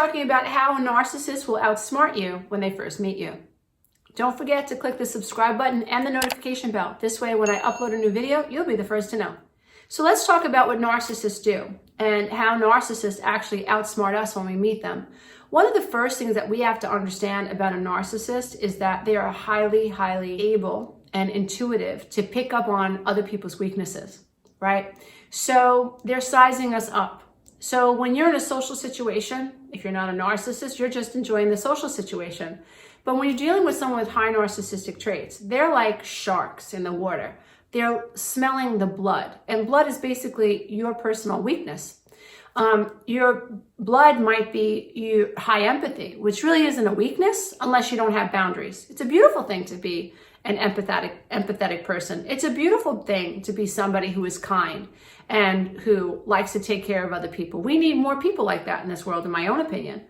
talking about how a narcissist will outsmart you when they first meet you. Don't forget to click the subscribe button and the notification bell. This way, when I upload a new video, you'll be the first to know. So let's talk about what narcissists do and how narcissists actually outsmart us when we meet them. One of the first things that we have to understand about a narcissist is that they are highly able and intuitive to pick up on other people's weaknesses, right? So they're sizing us up. So when you're in a social situation, if you're not a narcissist, you're just enjoying the social situation. But when you're dealing with someone with high narcissistic traits, they're like sharks in the water. They're smelling the blood. And blood is basically your personal weakness. Your blood might be your high empathy, which really isn't a weakness unless you don't have boundaries. It's a beautiful thing to be an empathetic person. It's a beautiful thing to be somebody who is kind and who likes to take care of other people. We need more people like that in this world, in my own opinion.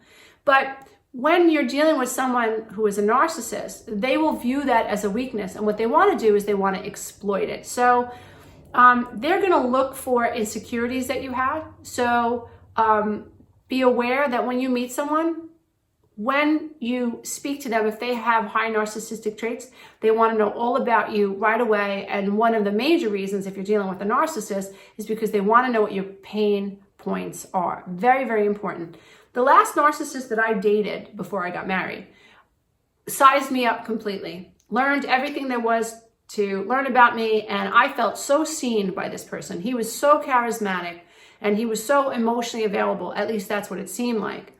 But when you're dealing with someone who is a narcissist, they will view that as a weakness. And what they want to do is they want to exploit it. So they're going to look for insecurities that you have. So be aware that when you meet someone, when you speak to them, if they have high narcissistic traits, they want to know all about you right away. And one of the major reasons, if you're dealing with a narcissist, is because they want to know what your pain points are. Very important. The last narcissist that I dated before I got married sized me up completely, learned everything there was to learn about me, and I felt so seen by this person. He was so charismatic, and he was so emotionally available. At least that's what it seemed like.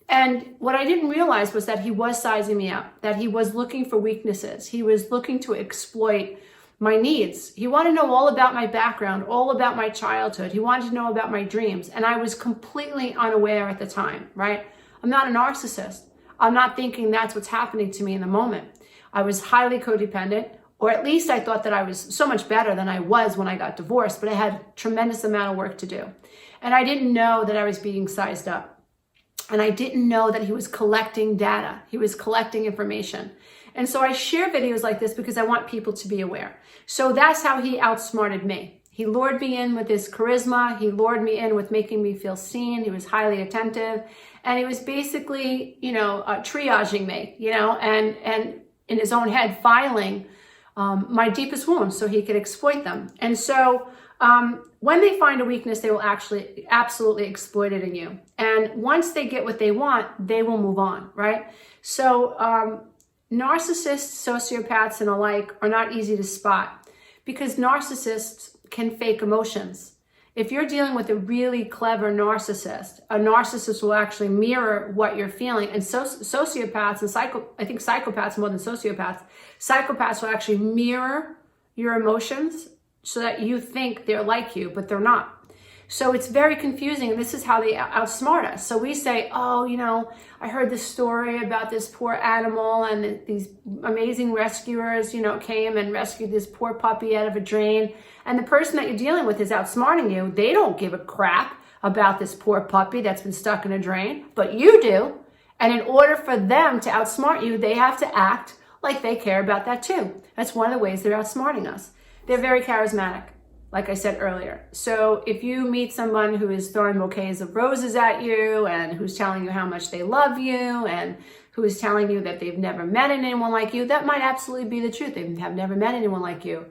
And what I didn't realize was that he was sizing me up, that he was looking for weaknesses. He was looking to exploit my needs. He wanted to know all about my background, all about my childhood. He wanted to know about my dreams. And I was completely unaware at the time, right? I'm not a narcissist. I'm not thinking that's what's happening to me in the moment. I was highly codependent, or at least I thought that I was so much better than I was when I got divorced, but I had a tremendous amount of work to do. And I didn't know that I was being sized up. And I didn't know that he was collecting data. He was collecting information. And so I share videos like this because I want people to be aware. So that's how he outsmarted me. He lured me in with his charisma. He lured me in with making me feel seen. He was highly attentive. And he was basically, triaging me, and in his own head filing my deepest wounds so he could exploit them. And so when they find a weakness, they will actually absolutely exploit it in you. And once they get what they want, they will move on, right? So narcissists, sociopaths, and alike are not easy to spot because narcissists can fake emotions. If you're dealing with a really clever narcissist, a narcissist will actually mirror what you're feeling. And sociopaths and I think psychopaths more than sociopaths, psychopaths will actually mirror your emotions so that you think they're like you, but they're not. So it's very confusing, and this is how they outsmart us. So we say, I heard this story about this poor animal, and these amazing rescuers, came and rescued this poor puppy out of a drain. And the person that you're dealing with is outsmarting you. They don't give a crap about this poor puppy that's been stuck in a drain, but you do. And in order for them to outsmart you, they have to act like they care about that too. That's one of the ways they're outsmarting us. They're very charismatic, like I said earlier. So if you meet someone who is throwing bouquets of roses at you and who's telling you how much they love you and who is telling you that they've never met anyone like you, that might absolutely be the truth. They have never met anyone like you.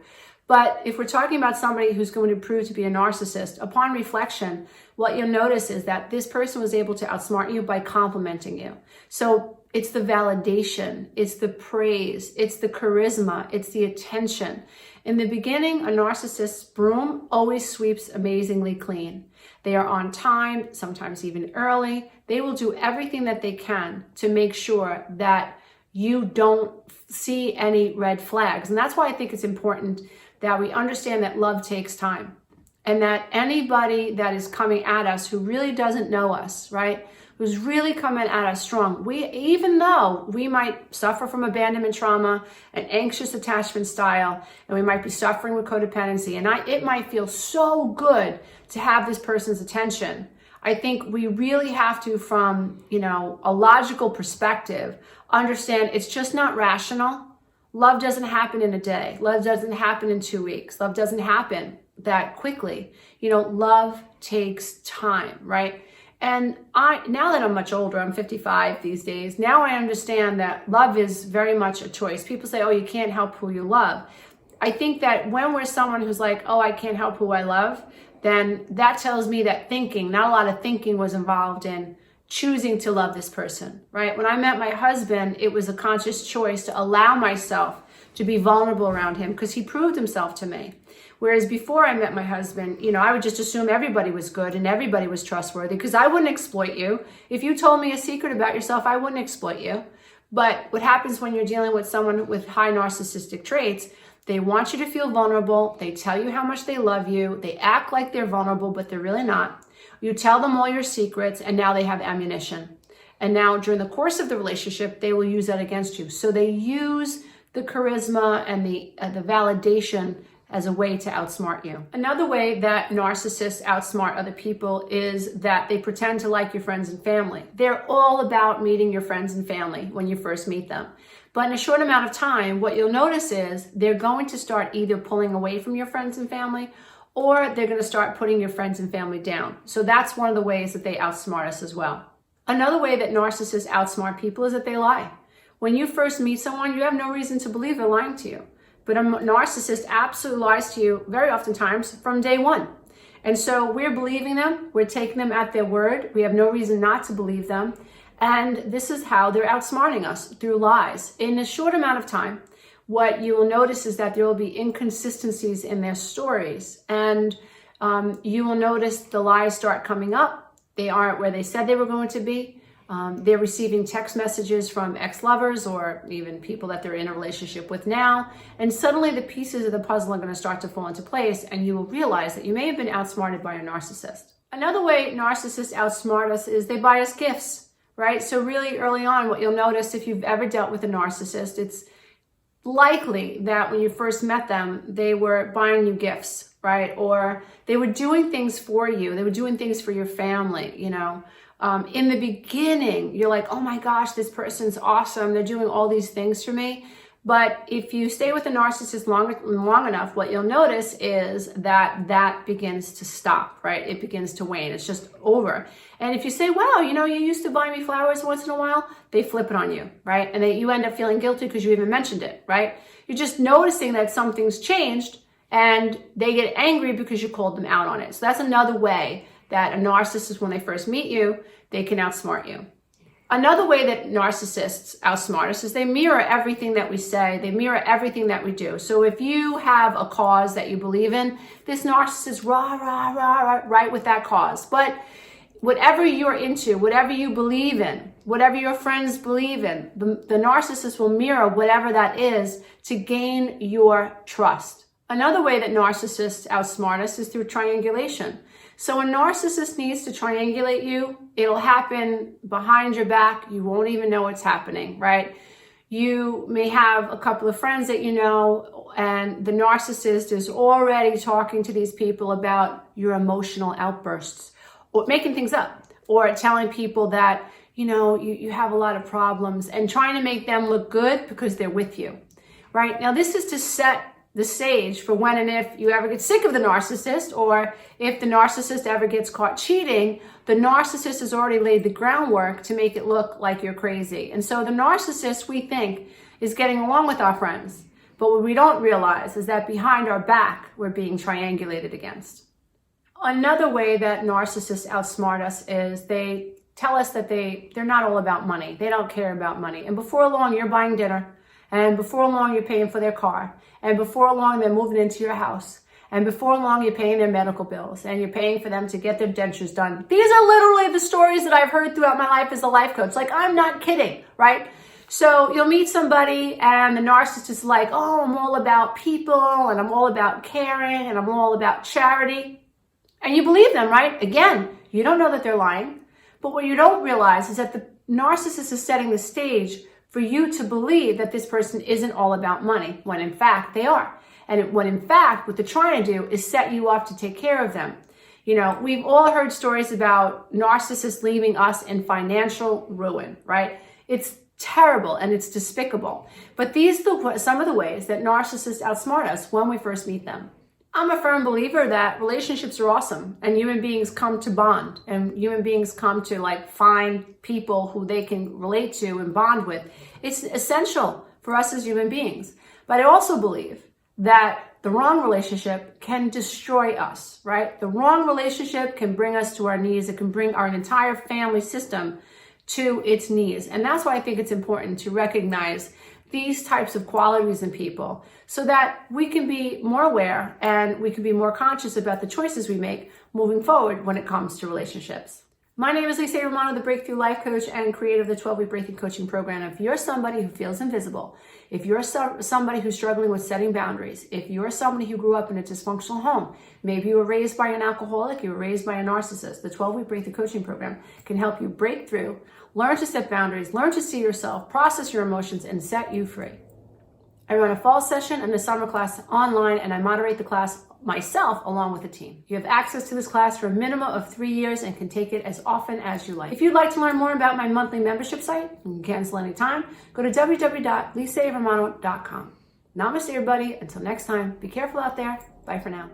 But if we're talking about somebody who's going to prove to be a narcissist, upon reflection, what you'll notice is that this person was able to outsmart you by complimenting you. So it's the validation, it's the praise, it's the charisma, it's the attention. In the beginning, a narcissist's broom always sweeps amazingly clean. They are on time, sometimes even early. They will do everything that they can to make sure that you don't see any red flags. And that's why I think it's important that we understand that love takes time, and that anybody that is coming at us who really doesn't know us, right, who's really coming at us strong, even though we might suffer from abandonment trauma and anxious attachment style, and we might be suffering with codependency, and it might feel so good to have this person's attention. I think we really have to, from a logical perspective, understand it's just not rational. Love doesn't happen in a day. Love doesn't happen in 2 weeks. Love doesn't happen that quickly. Love takes time, right? And now that I'm much older, I'm 55 these days, now I understand that love is very much a choice. People say, oh, you can't help who you love. I think that when we're someone who's like, oh, I can't help who I love, then that tells me that not a lot of thinking was involved in choosing to love this person, right? When I met my husband, it was a conscious choice to allow myself to be vulnerable around him because he proved himself to me. Whereas before I met my husband, I would just assume everybody was good and everybody was trustworthy because I wouldn't exploit you. If you told me a secret about yourself, I wouldn't exploit you. But what happens when you're dealing with someone with high narcissistic traits, they want you to feel vulnerable. They tell you how much they love you. They act like they're vulnerable, but they're really not. You tell them all your secrets, and now they have ammunition. And now during the course of the relationship, they will use that against you. So they use the charisma and the validation as a way to outsmart you. Another way that narcissists outsmart other people is that they pretend to like your friends and family. They're all about meeting your friends and family when you first meet them. But in a short amount of time, what you'll notice is they're going to start either pulling away from your friends and family, or they're going to start putting your friends and family down. So that's one of the ways that they outsmart us as well. Another way that narcissists outsmart people is that they lie. When you first meet someone, you have no reason to believe they're lying to you. But a narcissist absolutely lies to you very oftentimes from day one. And so we're believing them. We're taking them at their word. We have no reason not to believe them. And this is how they're outsmarting us, through lies. In a short amount of time, what you will notice is that there will be inconsistencies in their stories. And you will notice the lies start coming up. They aren't where they said they were going to be. They're receiving text messages from ex-lovers or even people that they're in a relationship with now. And suddenly the pieces of the puzzle are going to start to fall into place, and you will realize that you may have been outsmarted by a narcissist. Another way narcissists outsmart us is they buy us gifts, right? So really early on, what you'll notice if you've ever dealt with a narcissist, it's likely that when you first met them, they were buying you gifts, right? Or they were doing things for you. They were doing things for your family, In the beginning, you're like, oh my gosh, this person's awesome. They're doing all these things for me. But if you stay with a narcissist long enough, what you'll notice is that begins to stop, right? It begins to wane. It's just over. And if you say, wow, you used to buy me flowers once in a while, they flip it on you, right? And you end up feeling guilty because you even mentioned it, right? You're just noticing that something's changed and they get angry because you called them out on it. So that's another way that a narcissist, when they first meet you, they can outsmart you. Another way that narcissists outsmart us is they mirror everything that we say. They mirror everything that we do. So if you have a cause that you believe in, this narcissist, right with that cause. But whatever you're into, whatever you believe in, whatever your friends believe in, the narcissist will mirror whatever that is to gain your trust. Another way that narcissists outsmart us is through triangulation. So a narcissist needs to triangulate you. It'll happen behind your back. You won't even know what's happening, right? You may have a couple of friends that you know, and the narcissist is already talking to these people about your emotional outbursts, or making things up, or telling people that, you have a lot of problems, and trying to make them look good because they're with you, right? Now, this is to set the stage for when and if you ever get sick of the narcissist, or if the narcissist ever gets caught cheating, the narcissist has already laid the groundwork to make it look like you're crazy. And so the narcissist, we think, is getting along with our friends. But what we don't realize is that behind our back, we're being triangulated against. Another way that narcissists outsmart us is they tell us that they're not all about money. They don't care about money. And before long, you're buying dinner. And before long, you're paying for their car. And before long, they're moving into your house. And before long, you're paying their medical bills. And you're paying for them to get their dentures done. These are literally the stories that I've heard throughout my life as a life coach. Like, I'm not kidding, right? So you'll meet somebody and the narcissist is like, oh, I'm all about people and I'm all about caring and I'm all about charity. And you believe them, right? Again, you don't know that they're lying. But what you don't realize is that the narcissist is setting the stage for you to believe that this person isn't all about money, when in fact they are. And when in fact, what they're trying to do is set you up to take care of them. We've all heard stories about narcissists leaving us in financial ruin, right? It's terrible and it's despicable. But these are some of the ways that narcissists outsmart us when we first meet them. I'm a firm believer that relationships are awesome and human beings come to bond and human beings come to find people who they can relate to and bond with. It's essential for us as human beings. But I also believe that the wrong relationship can destroy us, right? The wrong relationship can bring us to our knees. It can bring our entire family system to its knees. And that's why I think it's important to recognize these types of qualities in people so that we can be more aware and we can be more conscious about the choices we make moving forward when it comes to relationships. My name is Romano, the Breakthrough Life Coach and creator of the 12-Week Breakthrough Coaching Program. If you're somebody who feels invisible, if you're somebody who's struggling with setting boundaries, if you're somebody who grew up in a dysfunctional home, maybe you were raised by an alcoholic, you were raised by a narcissist, the 12-Week Breakthrough Coaching Program can help you break through, learn to set boundaries, learn to see yourself, process your emotions, and set you free. I run a fall session and a summer class online, and I moderate the class myself along with a team. You have access to this class for a minimum of 3 years and can take it as often as you like. If you'd like to learn more about my monthly membership site, you can cancel anytime, go to www.lisavermano.com. Namaste, everybody. Until next time, be careful out there. Bye for now.